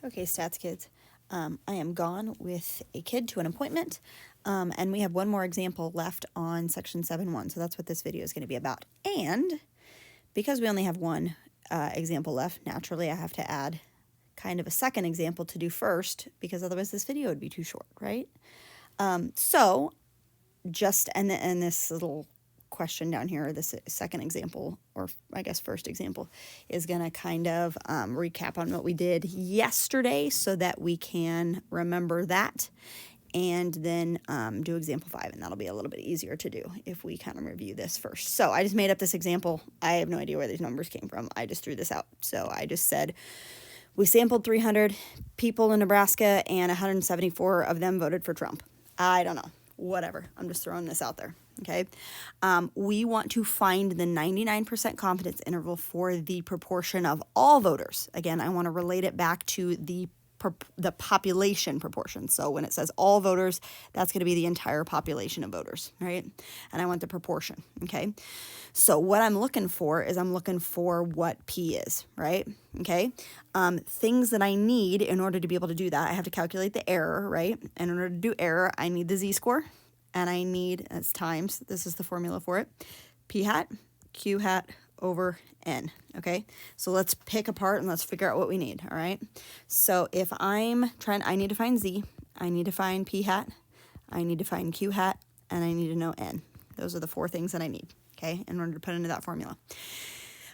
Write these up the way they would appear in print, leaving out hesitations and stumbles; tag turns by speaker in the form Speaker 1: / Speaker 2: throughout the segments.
Speaker 1: Okay, stats kids. I am gone with a kid to an appointment, and we have one more example left on section 7.1, so that's what this video is going to be about. And because we only have one example left, naturally I have to add kind of a second example to do first, because otherwise this video would be too short, right? So just, and this little question down here, this second example, or I guess first example, is going to kind of recap on what we did yesterday so that we can remember that, and then do example 5, and that'll be a little bit easier to do if we kind of review this first. So I just made up this example. I have no idea where these numbers came from. I just threw this out. So I just said we sampled 300 people in Nebraska and 174 of them voted for Trump. I don't know. Whatever. I'm just throwing this out there. Okay. We want to find the 99% confidence interval for the proportion of all voters. Again, I want to relate it back to the population proportion. So when it says all voters, that's going to be the entire population of voters, right? And I want the proportion, okay? So what I'm looking for is I'm looking for what P is, right? Okay? Things that I need in order to be able to do that, I have to calculate the error, right? And in order to do error, I need the z-score, and I need, as times, this is the formula for it, P hat, Q hat, over N, okay? So let's pick apart and let's figure out what we need, all right? So if I'm trying, I need to find Z, I need to find P hat, I need to find Q hat, and I need to know N. Those are the 4 things that I need, okay, in order to put into that formula.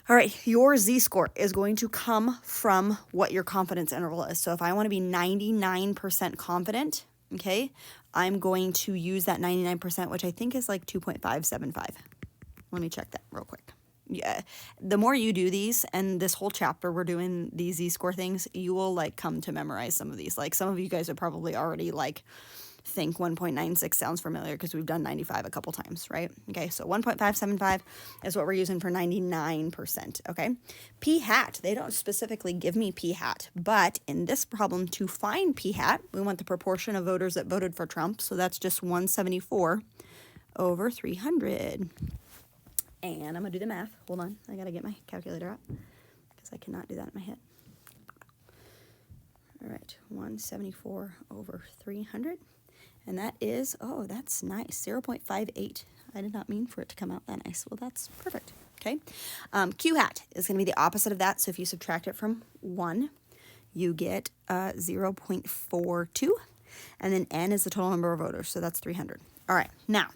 Speaker 1: All right, your z-score is going to come from what your confidence interval is. So if I want to be 99% confident, okay, I'm going to use that 99%, which I think is like 2.575. Let me check that real quick. Yeah, the more you do these, and this whole chapter we're doing these z-score things, you will like come to memorize some of these. Like some of you guys would probably already like think 1.96 sounds familiar because we've done 95 a couple times, right? Okay, so 1.575 is what we're using for 99%, okay? P hat, they don't specifically give me P hat, but in this problem, to find P hat, we want the proportion of voters that voted for Trump, so that's just 174 over 300. And I'm going to do the math. Hold on. I got to get my calculator out because I cannot do that in my head. All right. 174 over 300. And that is, oh, that's nice, 0.58. I did not mean for it to come out that nice. Well, that's perfect. Okay. Q hat is going to be the opposite of that. So if you subtract it from 1, you get 0.42. And then N is the total number of voters. So that's 300. All right. Now,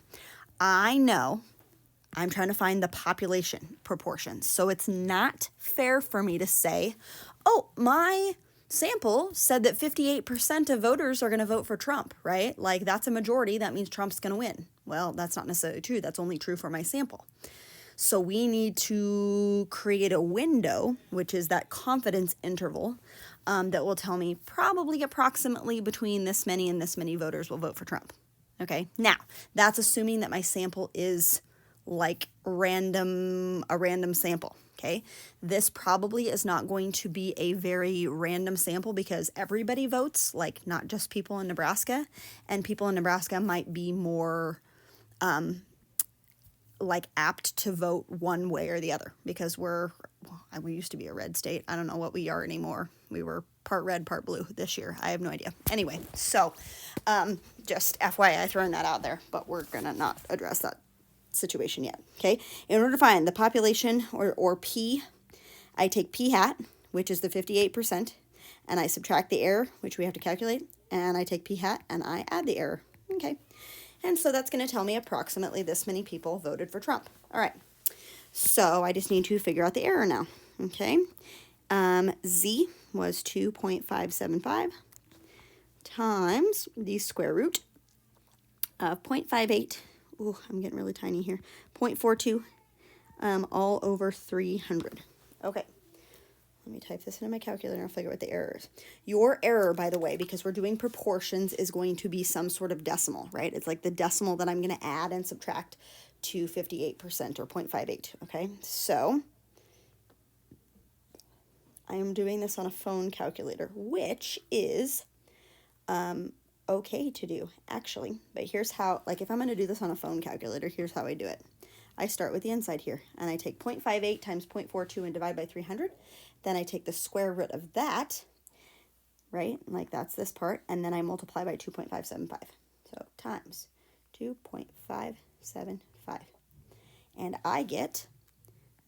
Speaker 1: I know I'm trying to find the population proportion. So it's not fair for me to say, oh, my sample said that 58% of voters are going to vote for Trump, right? Like that's a majority. That means Trump's going to win. Well, that's not necessarily true. That's only true for my sample. So we need to create a window, which is that confidence interval, that will tell me probably approximately between this many and this many voters will vote for Trump. Okay. Now, that's assuming that my sample is like a random sample, okay? This probably is not going to be a very random sample because everybody votes, like not just people in Nebraska, and people in Nebraska might be more like apt to vote one way or the other because we used to be a red state. I don't know what we are anymore. We were part red, part blue this year. I have no idea. Anyway, so just FYI, throwing that out there, but we're gonna not address that situation yet, okay? In order to find the population or P, I take P hat, which is the 58%, and I subtract the error, which we have to calculate, and I take P hat and I add the error, okay? And so that's going to tell me approximately this many people voted for Trump. All right, so I just need to figure out the error now, okay? Z was 2.575 times the square root of 0.58. Ooh, I'm getting really tiny here. 0.42 all over 300. Okay. Let me type this into my calculator and I'll figure out what the error is. Your error, by the way, because we're doing proportions, is going to be some sort of decimal, right? It's like the decimal that I'm going to add and subtract to 58% or 0.58, okay? So I am doing this on a phone calculator, which is okay to do, actually. But here's how, like if I'm going to do this on a phone calculator, here's how I do it. I start with the inside here, and I take 0.58 times 0.42 and divide by 300. Then I take the square root of that, right? Like that's this part, and then I multiply by 2.575. So times 2.575. And I get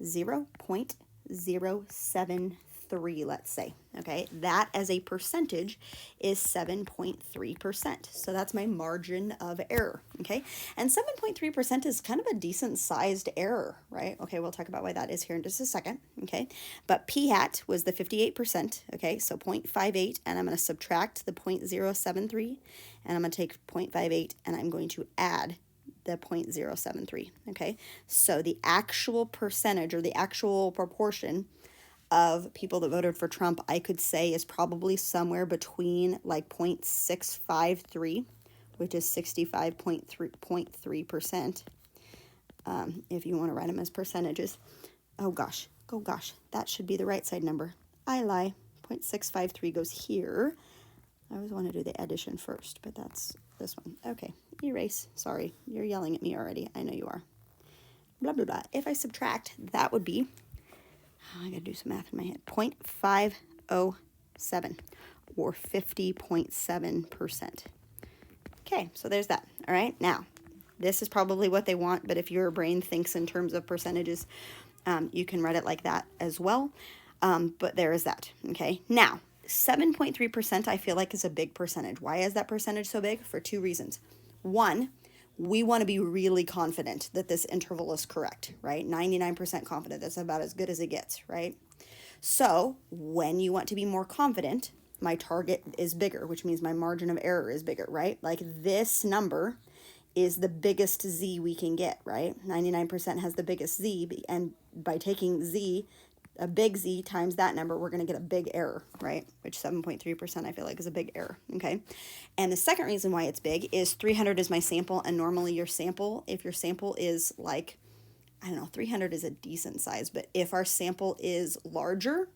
Speaker 1: 0.073, let's say. Okay, that as a percentage is 7.3%. So that's my margin of error. Okay, and 7.3% is kind of a decent sized error, right? Okay, we'll talk about why that is here in just a second. Okay, but p hat was the 58%. Okay, so 0.58, and I'm going to subtract the 0.073, and I'm going to take 0.58 and I'm going to add the 0.073. Okay, so the actual percentage or the actual proportion of people that voted for Trump, I could say, is probably somewhere between like 0.653, which is 65.3%. If you want to write them as percentages. Oh gosh, that should be the right side number. I lie. 0.653 goes here. I always want to do the addition first, but that's this one. Okay, erase. Sorry, you're yelling at me already. I know you are. Blah, blah, blah. If I subtract, that would be, I got to do some math in my head, 0.507 or 50.7%. Okay, so there's that. All right, now, this is probably what they want, but if your brain thinks in terms of percentages, you can write it like that as well. But there is that. Okay, now, 7.3% I feel like is a big percentage. Why is that percentage so big? For two reasons. One, we want to be really confident that this interval is correct, right? 99% confident. That's about as good as it gets, right? So when you want to be more confident, my target is bigger, which means my margin of error is bigger, right? Like this number is the biggest z we can get, right? 99% has the biggest z, and by taking z, a big Z times that number, we're going to get a big error, right? Which 7.3% I feel like is a big error, okay? And the second reason why it's big is 300 is my sample, and normally your sample, if your sample is like, I don't know, 300 is a decent size, but if our sample is larger,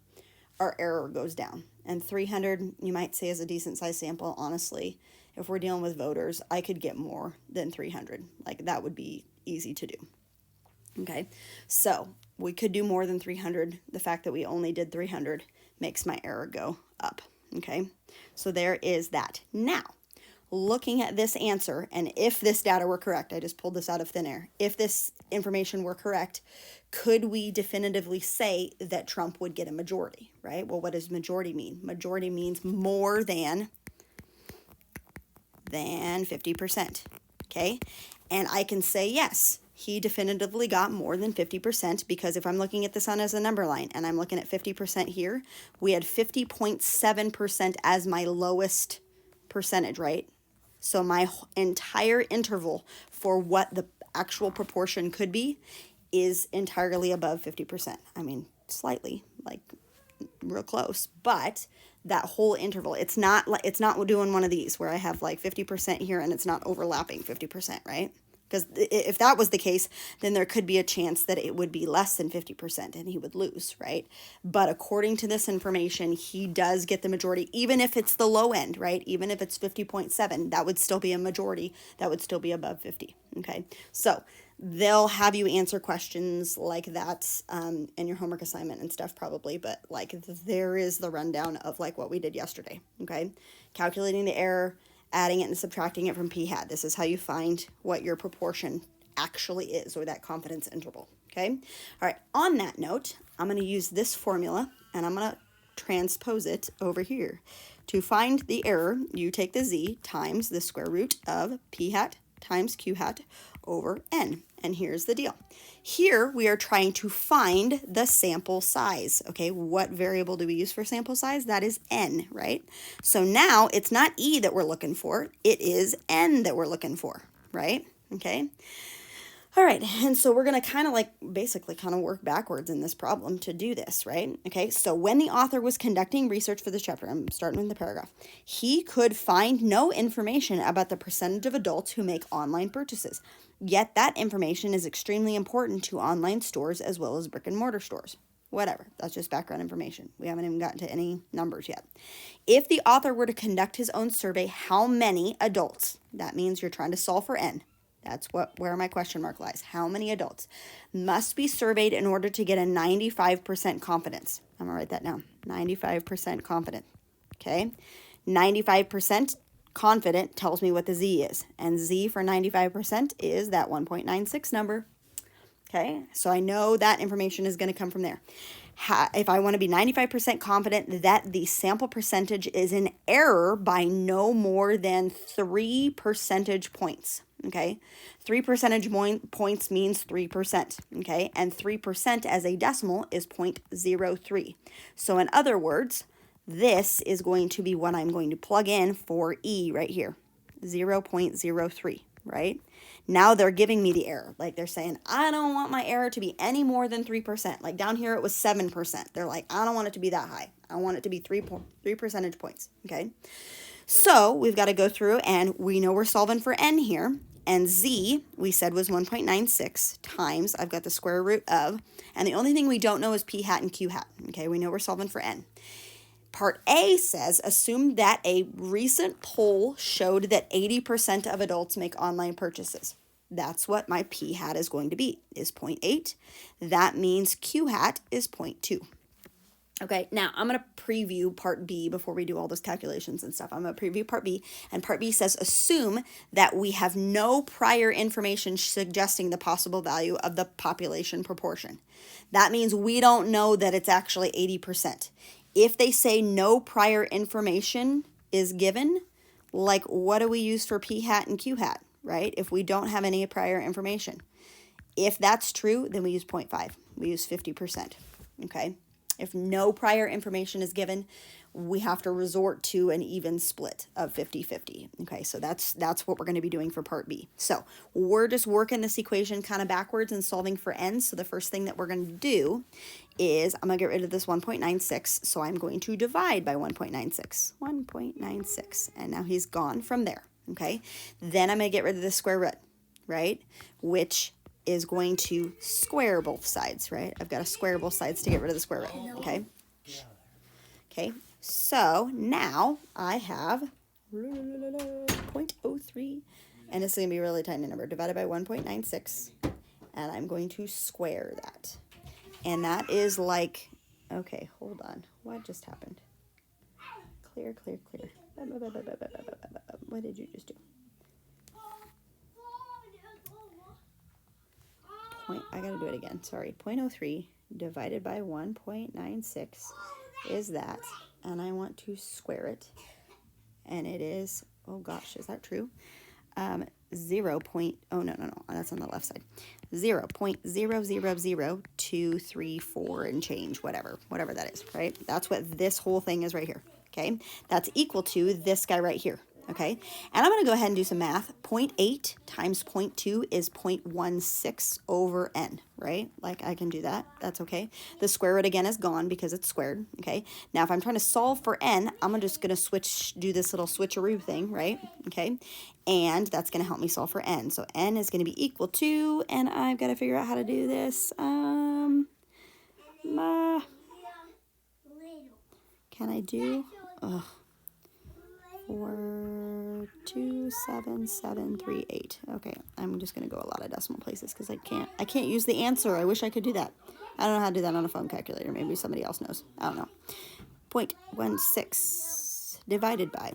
Speaker 1: our error goes down. And 300, you might say, is a decent size sample. Honestly, if we're dealing with voters, I could get more than 300. Like, that would be easy to do. Okay, so we could do more than 300. The fact that we only did 300 makes my error go up. Okay, so there is that. Now, looking at this answer, and if this data were correct, I just pulled this out of thin air. If this information were correct, could we definitively say that Trump would get a majority, right? Well, what does majority mean? Majority means more than 50%. Okay, and I can say yes. He definitively got more than 50% because if I'm looking at this on as a number line and I'm looking at 50% here, we had 50.7% as my lowest percentage, right? So my entire interval for what the actual proportion could be is entirely above 50%. I mean, slightly, like real close, but that whole interval, it's not doing one of these where I have like 50% here and it's not overlapping 50%, right? Because if that was the case, then there could be a chance that it would be less than 50% and he would lose, right? But according to this information, he does get the majority, even if it's the low end, right? Even if it's 50.7, that would still be a majority. That would still be above 50, okay? So they'll have you answer questions like that in your homework assignment and stuff probably, but like there is the rundown of like what we did yesterday, okay? Calculating the error, adding it and subtracting it from p hat. This is how you find what your proportion actually is, or that confidence interval, okay? All right, on that note, I'm going to use this formula, and I'm going to transpose it over here. To find the error, you take the z times the square root of p hat times q hat over n. And here's the deal. Here we are trying to find the sample size. Okay, what variable do we use for sample size? That is n, right? So now it's not e that we're looking for, it is n that we're looking for, right? Okay. All right, and so we're going to kind of like basically kind of work backwards in this problem to do this, right? Okay, so when the author was conducting research for this chapter, I'm starting with the paragraph, he could find no information about the percentage of adults who make online purchases. Yet that information is extremely important to online stores as well as brick and mortar stores. Whatever, that's just background information. We haven't even gotten to any numbers yet. If the author were to conduct his own survey, how many adults, that means you're trying to solve for n, that's where my question mark lies. How many adults must be surveyed in order to get a 95% confidence? I'm going to write that down. 95% confident. okay? 95% confident tells me what the z is, and z for 95% is that 1.96 number, okay? So I know that information is going to come from there. If I want to be 95% confident that the sample percentage is in error by no more than 3 percentage points, okay? 3 percentage points means 3%, okay? And 3% as a decimal is 0.03. So in other words, this is going to be what I'm going to plug in for E right here, 0.03, right? Now they're giving me the error. Like they're saying, I don't want my error to be any more than 3%. Like down here it was 7%. They're like, I don't want it to be that high. I want it to be 3 percentage points, okay? So we've got to go through, and we know we're solving for n here. And z, we said, was 1.96 times, I've got the square root of, and the only thing we don't know is p hat and q hat, okay? We know we're solving for n. Part A says, assume that a recent poll showed that 80% of adults make online purchases. That's what my p hat is going to be, is 0.8. That means q hat is 0.2. Okay, now I'm going to preview part B before we do all those calculations and stuff. I'm going to preview part B, and part B says, assume that we have no prior information suggesting the possible value of the population proportion. That means we don't know that it's actually 80%. If they say no prior information is given, like what do we use for p hat and q hat, right? If we don't have any prior information. If that's true, then we use 0.5. We use 50%, okay? If no prior information is given, we have to resort to an even split of 50-50. Okay, so that's what we're going to be doing for part B. So we're just working this equation kind of backwards and solving for n. So the first thing that we're going to do is I'm going to get rid of this 1.96. So I'm going to divide by 1.96. 1.96. And now he's gone from there. Okay, then I'm going to get rid of the square root, right? Which is going to square both sides, right? I've got to square both sides to get rid of the square root, okay? Okay, so now I have 0.03, and it's going to be a really tiny number, divided by 1.96, and I'm going to square that. And that is like, okay, hold on. What just happened? Clear, clear, clear. What did you just do? I got to do it again. Sorry. 0.03 divided by 1.96 is that. And I want to square it. And it is, oh gosh, is that true? 0. Oh, no. That's on the left side. 0.000234 and change, whatever that is, right? That's what this whole thing is right here, okay? That's equal to this guy right here. Okay, and I'm going to go ahead and do some math. 0.8 times 0.2 is 0.16 over n, right? Like I can do that. That's okay. The square root again is gone because it's squared, okay? Now if I'm trying to solve for n, I'm just going to do this little switcheroo thing, right? Okay, and that's going to help me solve for n. So n is going to be equal to, and I've got to figure out how to do this. Can I do? 427,738. Okay, I'm just gonna go a lot of decimal places because I can't use the answer. I wish I could do that. I don't know how to do that on a phone calculator. Maybe somebody else knows. I don't know. 0.16 divided by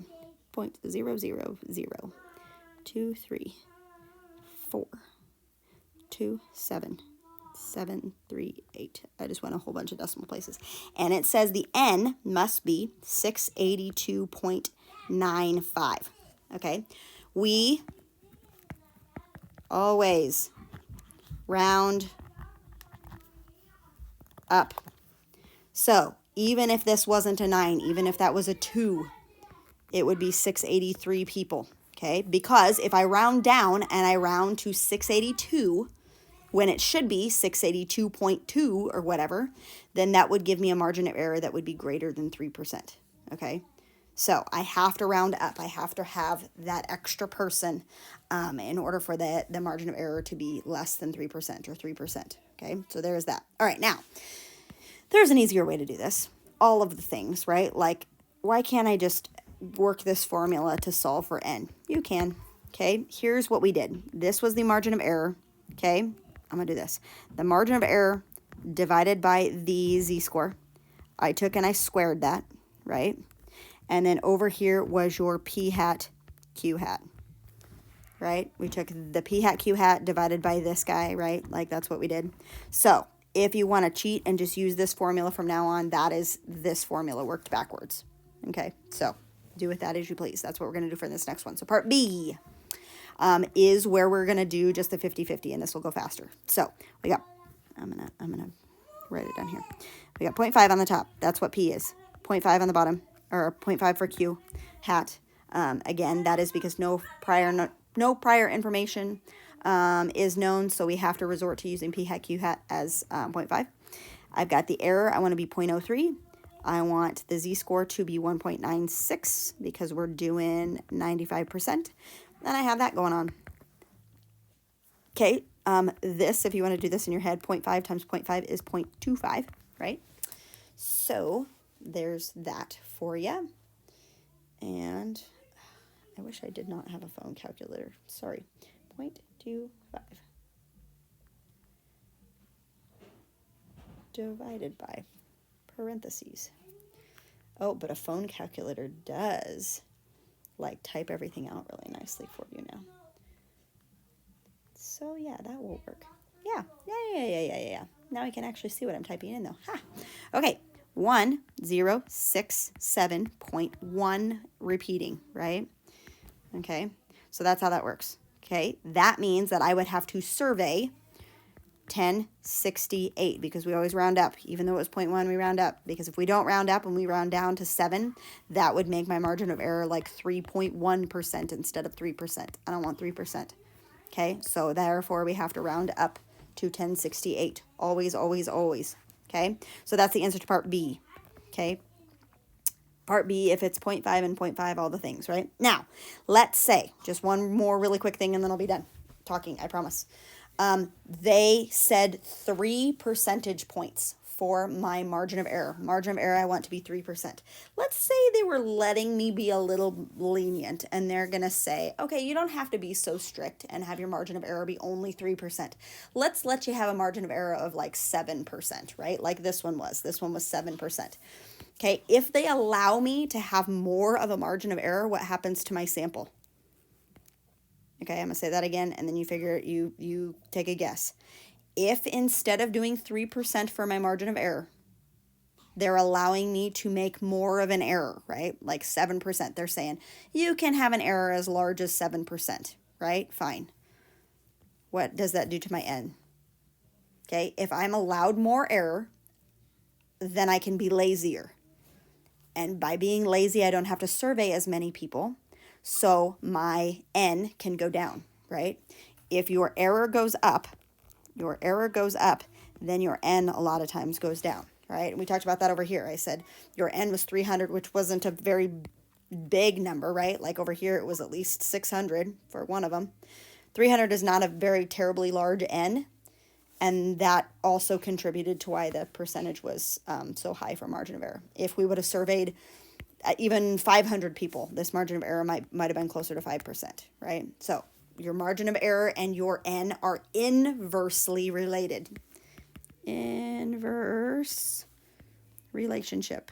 Speaker 1: 0.00023427,738. I just went a whole bunch of decimal places. And it says the n must be 682.95. Okay, we always round up. So even if this wasn't a 9, even if that was a 2, it would be 683 people. Okay, because if I round down and I round to 682, when it should be 682.2 or whatever, then that would give me a margin of error that would be greater than 3%, okay? So I have to round up. I have to have that extra person in order for the margin of error to be less than 3% or 3%, okay? So there's that. All right, now, there's an easier way to do this. All of the things, right? Like, why can't I just work this formula to solve for n? You can, okay? Here's what we did. This was the margin of error, okay? I'm going to do this. The margin of error divided by the z-score. I took and I squared that, right? And then over here was your p hat, q hat, right? We took the p hat, q hat divided by this guy, right? Like that's what we did. So if you want to cheat and just use this formula from now on, that is this formula worked backwards. Okay, so do with that as you please. That's what we're going to do for this next one. So part B is where we're going to do just the 50-50, and this will go faster. So we got, I'm gonna write it down here. We got 0.5 on the top. That's what P is. 0.5 on the bottom, or 0.5 for Q hat. Again, that is because no prior information is known, so we have to resort to using P hat, Q hat as 0.5. I've got the error. I want to be 0.03. I want the z-score to be 1.96 because we're doing 95%. And I have that going on. Okay, this, if you want to do this in your head, 0.5 times 0.5 is 0.25, right? So there's that for you. And I wish I did not have a phone calculator. Sorry. 0.25 divided by parentheses. Oh, but a phone calculator does like type everything out really nicely for you now. So yeah, that will work. Yeah. Now I can actually see what I'm typing in though. Ha. Okay. 1067.1 repeating, right? Okay. So that's how that works. Okay. That means that I would have to survey 1068 because we always round up. Even though it was 0.1, we round up. Because if we don't round up and we round down to 7, that would make my margin of error like 3.1% instead of 3%. I don't want 3%. Okay, so therefore we have to round up to 1068. Always, always, always. Okay, so that's the answer to part B. Okay, part B, if it's 0.5 and 0.5, all the things, right? Now, let's say, just one more really quick thing and then I'll be done talking, I promise. They said 3 percentage points for my margin of error. Margin of error, I want to be 3%. Let's say they were letting me be a little lenient and they're going to say, okay, you don't have to be so strict and have your margin of error be only 3%. Let's let you have a margin of error of like 7%, right? Like this one was. This one was 7%. Okay, if they allow me to have more of a margin of error, what happens to my sample? Okay, I'm going to say that again, and then you figure, you take a guess. If instead of doing 3% for my margin of error, they're allowing me to make more of an error, right? Like 7%. They're saying, you can have an error as large as 7%, right? Fine. What does that do to my N? Okay, if I'm allowed more error, then I can be lazier. And by being lazy, I don't have to survey as many people. So my N can go down, right? If your error goes up, then your N a lot of times goes down, right? And we talked about that over here. I said your N was 300, which wasn't a very big number, right? Like over here, it was at least 600 for one of them. 300 is not a very terribly large N, and that also contributed to why the percentage was so high for margin of error. If we would have surveyed even 500 people, this margin of error might have been closer to 5%, right? So your margin of error and your N are inversely related. Inverse relationship.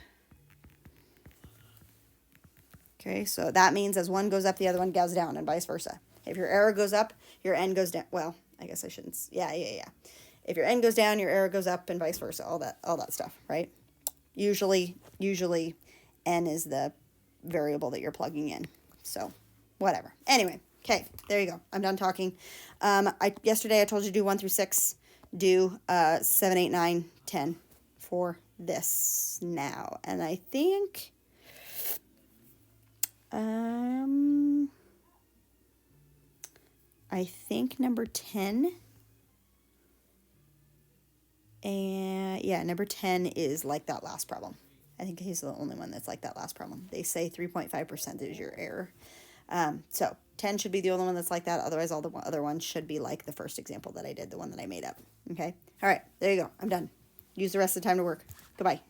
Speaker 1: Okay, so that means as one goes up, the other one goes down, and vice versa. If your error goes up, your N goes down. Well, I guess I shouldn't. Yeah. If your N goes down, your error goes up, and vice versa. All that stuff, right? Usually N is the variable that you're plugging in. So, whatever. Anyway, okay, there you go. I'm done talking. Yesterday I told you to do 1 through 6. Do 7, 8, 9, 10 for this now. And I think number 10. And yeah, number 10 is like that last problem. I think he's the only one that's like that last problem. They say 3.5% is your error. So 10 should be the only one that's like that. Otherwise, all the other ones should be like the first example that I did, the one that I made up. Okay? All right, there you go. I'm done. Use the rest of the time to work. Goodbye.